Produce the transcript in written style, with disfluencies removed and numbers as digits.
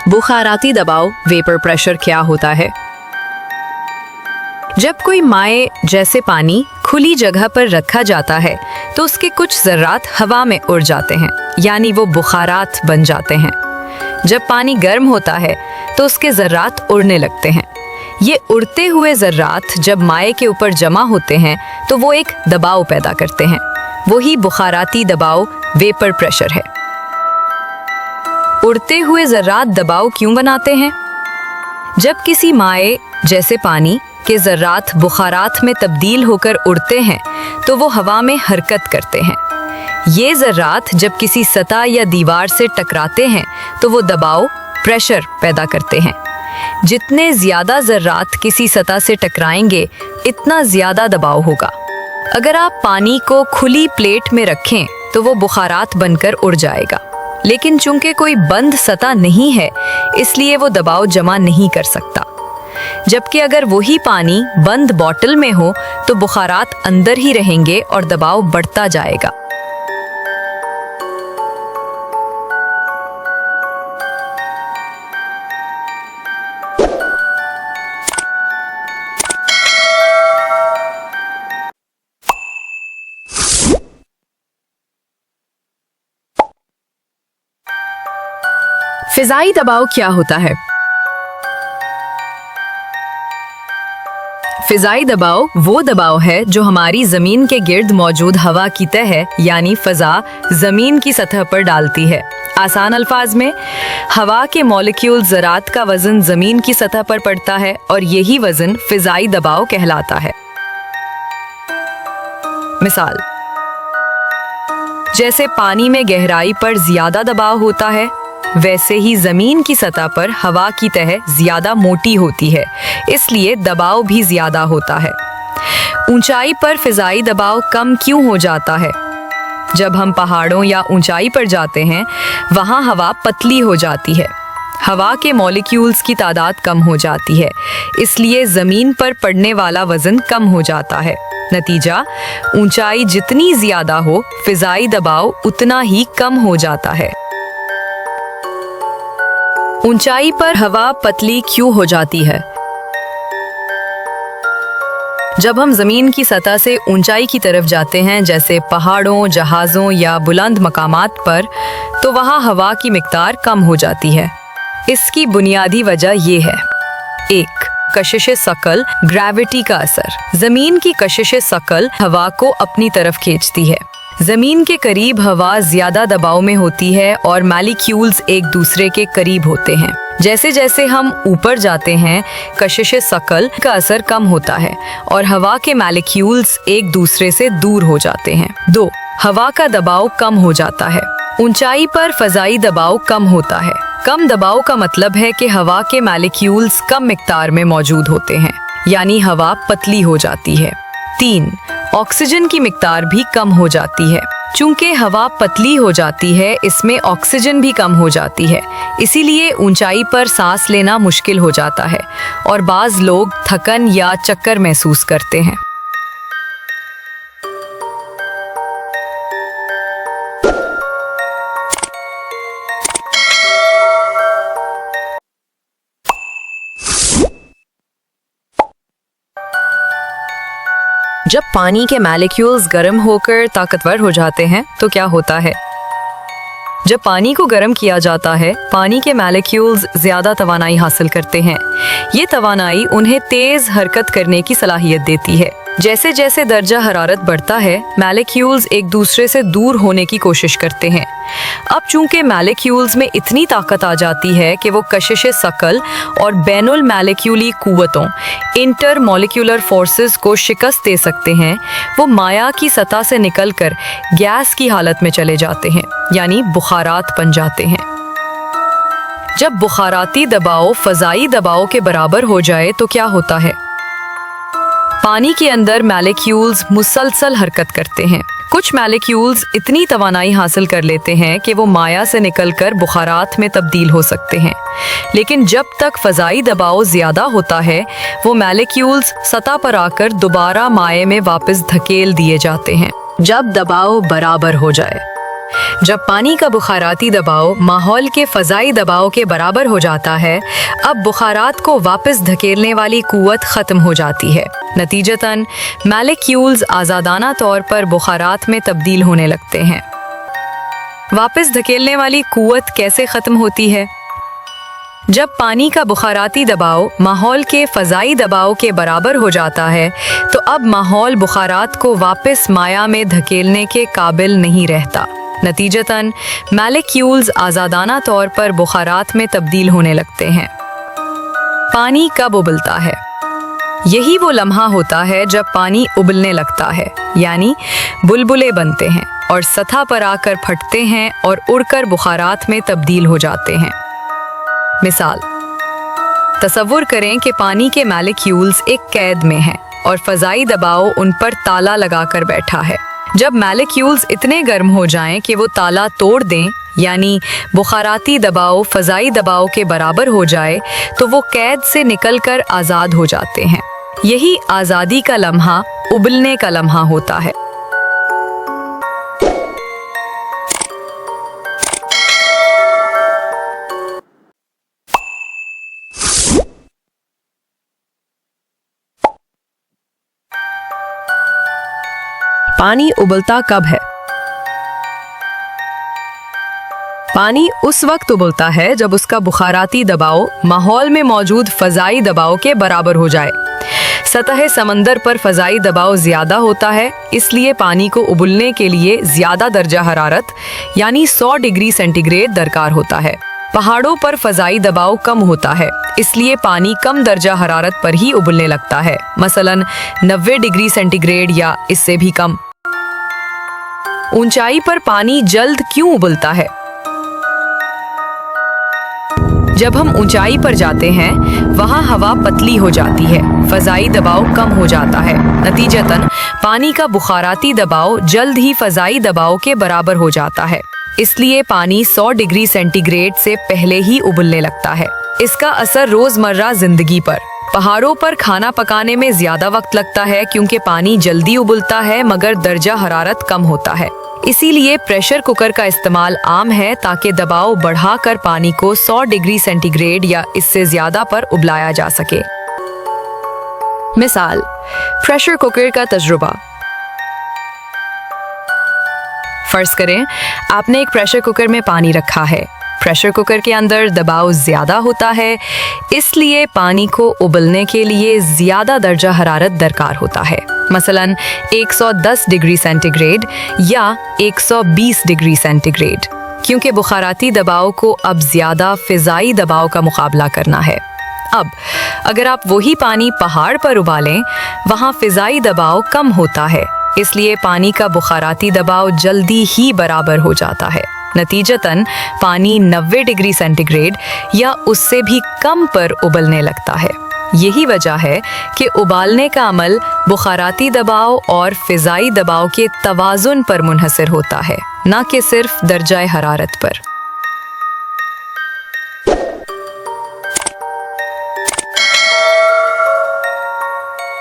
बुखाराती दबाव vapour pressure क्या होता है? जब कोई माए जैसे पानी खुली जगह पर रखा जाता है तो उसके कुछ ज़र्रात हवा में उड़ जाते हैं, यानी वो बुखारात बन जाते हैं। जब पानी गर्म होता है तो उसके ज़र्रात उड़ने लगते हैं। ये उड़ते हुए ज़र्रात जब माए के ऊपर जमा होते हैं तो वो एक दबाव पैदा करते हैं। वही बुखाराती दबाव वेपर प्रेशर है। उड़ते हुए ज़र्रात दबाव क्यों बनाते हैं? जब किसी माए जैसे पानी के ज़र्रात बुखारात में तब्दील होकर उड़ते हैं तो वो हवा में हरकत करते हैं। ये ज़र्रात जब किसी सतह या दीवार से टकराते हैं तो वो दबाव प्रेशर पैदा करते हैं। जितने ज़्यादा ज़र्रात किसी सतह से टकराएंगे इतना ज़्यादा दबाव होगा। अगर आप पानी को खुली प्लेट में रखें तो वो बुखारात बनकर उड़ जाएगा, लेकिन चूंकि कोई बंद सतह नहीं है इसलिए वो दबाव जमा नहीं कर सकता। जबकि अगर वही पानी बंद बोतल में हो तो बुखारात अंदर ही रहेंगे और दबाव बढ़ता जाएगा। फिजाई दबाव क्या होता है? फिजाई दबाव वो दबाव है जो हमारी जमीन के गिर्द मौजूद हवा की तह यानी फजा जमीन की सतह पर डालती है। आसान अल्फाज में, हवा के मॉलिक्यूल ज़रात का वजन जमीन की सतह पर पड़ता है और यही वजन फिजाई दबाव कहलाता है। मिसाल, जैसे पानी में गहराई पर ज्यादा दबाव होता है वैसे ही जमीन की सतह पर हवा की तह ज्यादा मोटी होती है, इसलिए दबाव भी ज्यादा होता है। ऊंचाई पर फिजाई दबाव कम क्यों हो जाता है? जब हम पहाड़ों या ऊंचाई पर जाते हैं वहां हवा पतली हो जाती है, हवा के मॉलिक्यूल्स की तादाद कम हो जाती है, इसलिए जमीन पर पड़ने वाला वजन कम हो जाता है। नतीजा, ऊंचाई जितनी ज्यादा हो फिजाई दबाव उतना ही कम हो जाता है। ऊंचाई पर हवा पतली क्यों हो जाती है? जब हम जमीन की सतह से ऊंचाई की तरफ जाते हैं, जैसे पहाड़ों, जहाज़ों या बुलंद मकामात पर, तो वहां हवा की मिकदार कम हो जाती है। इसकी बुनियादी वजह ये है: 1. कशिश सकल, ग्रेविटी का असर। जमीन की कशिश सकल हवा को अपनी तरफ खींचती है। जमीन के करीब हवा ज्यादा दबाव में होती है और मॉलिक्यूल्स एक दूसरे के करीब होते हैं। जैसे जैसे हम ऊपर जाते हैं कशिश सकल का असर कम होता है और हवा के मॉलिक्यूल्स एक दूसरे से दूर हो जाते हैं। 2. हवा का दबाव कम हो जाता है। ऊंचाई पर फजाई दबाव कम होता है। कम दबाव का मतलब है कि हवा के मॉलिक्यूल्स कम मिकदार में मौजूद होते हैं, यानी हवा पतली हो जाती है। 3. ऑक्सीजन की मिकदार भी कम हो जाती है। चूंकि हवा पतली हो जाती है इसमें ऑक्सीजन भी कम हो जाती है, इसीलिए ऊंचाई पर सांस लेना मुश्किल हो जाता है और बाज़ लोग थकन या चक्कर महसूस करते हैं। जब पानी के मॉलिक्यूल्स गर्म होकर ताकतवर हो जाते हैं तो क्या होता है? जब पानी को गर्म किया जाता है पानी के मॉलिक्यूल्स ज्यादा तवानाई हासिल करते हैं। ये तवानाई उन्हें तेज हरकत करने की सलाहियत देती है। जैसे जैसे दर्जा हरारत बढ़ता है मॉलिक्यूल्स एक दूसरे से दूर होने की कोशिश करते हैं। अब चूंकि मॉलिक्यूल्स में इतनी ताकत आ जाती है कि वो कशिश सकल और बैनुल मॉलिक्यूली कुव्वतों इंटर मॉलिक्यूलर फोर्सेस को शिकस्त दे सकते हैं, वो माया की सतह से निकलकर गैस की हालत में चले जाते हैं, यानी बुखारात बन जाते हैं। जब बुखाराती दबाव फजाई दबाव के बराबर हो जाए तो क्या होता है? पानी के अंदर मॉलिक्यूल्स मुसलसल हरकत करते हैं। कुछ मॉलिक्यूल्स इतनी तवानाई हासिल कर लेते हैं कि वो माया से निकलकर बुखारात में तब्दील हो सकते हैं, लेकिन जब तक फजाई दबाव ज्यादा होता है वो मॉलिक्यूल्स सतह पर आकर दोबारा माए में वापस धकेल दिए जाते हैं। जब दबाव बराबर हो जाए, जब पानी का बुखाराती दबाव माहौल के फ़ज़ाई दबाव के बराबर हो जाता है, अब बुखारात को वापस धकेलने वाली कुव्वत ख़त्म हो जाती है। नतीजतन मॉलिक्यूल्स आज़ादाना तौर पर बुखारात में तब्दील होने लगते हैं। वापस धकेलने वाली कुव्वत कैसे ख़त्म होती है? जब पानी का बुखाराती दबाव माहौल के फ़ज़ाई दबाव के बराबर हो जाता है, तो अब माहौल बुखारात को वापस माया में धकेलने के काबिल नहीं रहता। नतीजतन मॉलिक्यूल्स आज़ादाना तौर पर बुखारात में तब्दील होने लगते हैं। पानी कब उबलता है? यही वो लम्हा होता है जब पानी उबलने लगता है, यानी बुलबुले बनते हैं और सतह पर आकर फटते हैं और उड़कर बुखारात में तब्दील हो जाते हैं। मिसाल, तसव्वुर करें कि पानी के मॉलिक्यूल्स एक कैद में हैं और फ़ज़ाई दबाव उन पर ताला लगाकर बैठा है। जब मॉलिक्यूल्स इतने गर्म हो जाएं कि वो ताला तोड़ दें, यानी बुखाराती दबाव फ़ज़ाई दबाव के बराबर हो जाए, तो वो कैद से निकलकर आज़ाद हो जाते हैं। यही आज़ादी का लम्हा उबलने का लम्हा होता है। पानी उबलता कब है? पानी उस वक्त उबलता है जब उसका बुखाराती दबाव माहौल में मौजूद फ़ज़ाई दबाव के बराबर हो जाए। सतह समंदर पर फ़ज़ाई दबाव ज़्यादा होता है, इसलिए पानी को उबलने के लिए ज़्यादा दर्जा हरारत यानी 100 डिग्री सेंटीग्रेड दरकार होता है। पहाड़ों पर फ़ज़ाई दबाव कम होता है, इसलिए पानी कम दर्जा हरारत पर ही उबलने लगता है, मसलन 90 डिग्री सेंटीग्रेड या इससे भी कम। ऊंचाई पर पानी जल्द क्यों उबलता है? जब हम ऊंचाई पर जाते हैं, वहां हवा पतली हो जाती है, फ़ज़ाई दबाव कम हो जाता है। नतीजतन पानी का बुखाराती दबाव जल्द ही फ़ज़ाई दबाव के बराबर हो जाता है, इसलिए पानी 100 डिग्री सेंटीग्रेड से पहले ही उबलने लगता है। इसका असर रोज़मर्रा जिंदगी पर। पहाड़ों पर खाना पकाने में ज़्यादा वक्त लगता है क्योंकि पानी जल्दी उबलता है मगर दर्जा हरारत कम होता है। इसीलिए प्रेशर कुकर का इस्तेमाल आम है ताकि दबाव बढ़ाकर पानी को 100 डिग्री सेंटीग्रेड या इससे ज़्यादा पर उबलाया जा सके। मिसाल, प्रेशर कुकर का तजुर्बा। फर्ज करें आपने एक प्रेशर कुकर में पानी रखा है। प्रेशर कुकर के अंदर दबाव ज़्यादा होता है, इसलिए पानी को उबलने के लिए ज़्यादा दर्जा हरारत दरकार होता है, मसलन 110 डिग्री सेंटीग्रेड या 120 डिग्री सेंटीग्रेड, क्योंकि बुखाराती दबाव को अब ज़्यादा फ़िज़ाई दबाव का मुकाबला करना है। अब अगर आप वही पानी पहाड़ पर उबालें, वहाँ फ़िज़ाई दबाव कम होता है, इसलिए पानी का बुखाराती दबाव जल्दी ही बराबर हो जाता है। नतीजतन पानी 90 डिग्री सेंटीग्रेड या उससे भी कम पर उबलने लगता है। यही वजह है कि उबालने का अमल बुखाराती दबाव और फ़िज़ाई दबाव के तवाज़ुन पर मुनहसर होता है, न कि सिर्फ दर्जाए हरारत पर।